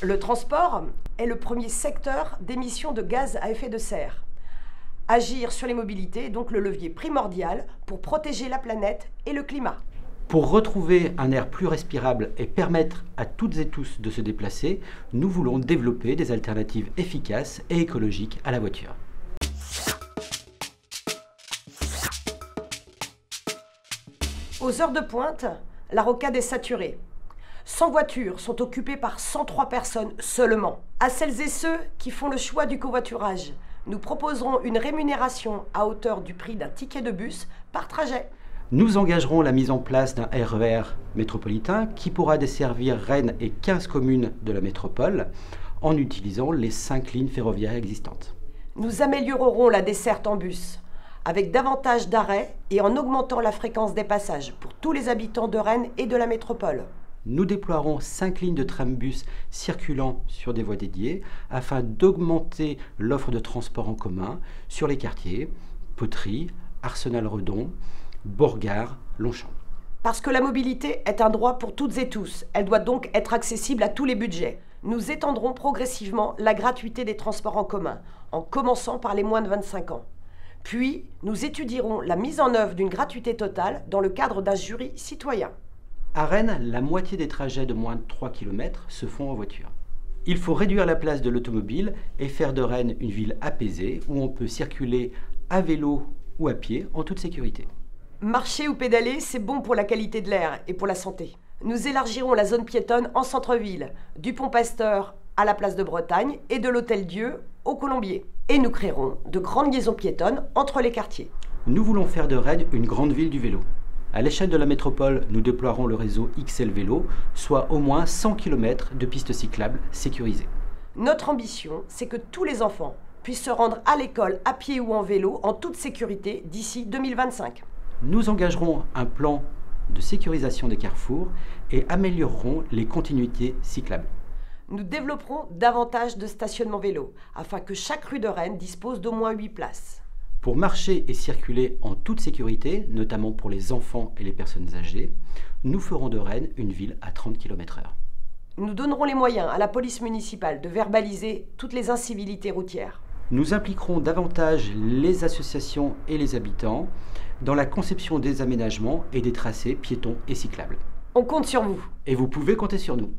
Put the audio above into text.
Le transport est le premier secteur d'émissions de gaz à effet de serre. Agir sur les mobilités est donc le levier primordial pour protéger la planète et le climat. Pour retrouver un air plus respirable et permettre à toutes et tous de se déplacer, nous voulons développer des alternatives efficaces et écologiques à la voiture. Aux heures de pointe, la rocade est saturée. 100 voitures sont occupées par 103 personnes seulement. À celles et ceux qui font le choix du covoiturage, nous proposerons une rémunération à hauteur du prix d'un ticket de bus par trajet. Nous engagerons la mise en place d'un RER métropolitain qui pourra desservir Rennes et 15 communes de la métropole en utilisant les 5 lignes ferroviaires existantes. Nous améliorerons la desserte en bus avec davantage d'arrêts et en augmentant la fréquence des passages pour tous les habitants de Rennes et de la métropole. Nous déploierons 5 lignes de trambus circulant sur des voies dédiées afin d'augmenter l'offre de transport en commun sur les quartiers Poterie, Arsenal-Redon, Bourgard, Longchamp. Parce que la mobilité est un droit pour toutes et tous, elle doit donc être accessible à tous les budgets. Nous étendrons progressivement la gratuité des transports en commun, en commençant par les moins de 25 ans. Puis, nous étudierons la mise en œuvre d'une gratuité totale dans le cadre d'un jury citoyen. À Rennes, la moitié des trajets de moins de 3 km se font en voiture. Il faut réduire la place de l'automobile et faire de Rennes une ville apaisée où on peut circuler à vélo ou à pied en toute sécurité. Marcher ou pédaler, c'est bon pour la qualité de l'air et pour la santé. Nous élargirons la zone piétonne en centre-ville, du pont Pasteur à la place de Bretagne et de l'Hôtel-Dieu au Colombier. Et nous créerons de grandes liaisons piétonnes entre les quartiers. Nous voulons faire de Rennes une grande ville du vélo. À l'échelle de la métropole, nous déploierons le réseau XL Vélo, soit au moins 100 km de pistes cyclables sécurisées. Notre ambition, c'est que tous les enfants puissent se rendre à l'école à pied ou en vélo en toute sécurité d'ici 2025. Nous engagerons un plan de sécurisation des carrefours et améliorerons les continuités cyclables. Nous développerons davantage de stationnements vélo afin que chaque rue de Rennes dispose d'au moins 8 places. Pour marcher et circuler en toute sécurité, notamment pour les enfants et les personnes âgées, nous ferons de Rennes une ville à 30 km/h. Nous donnerons les moyens à la police municipale de verbaliser toutes les incivilités routières. Nous impliquerons davantage les associations et les habitants dans la conception des aménagements et des tracés piétons et cyclables. On compte sur vous. Et vous pouvez compter sur nous.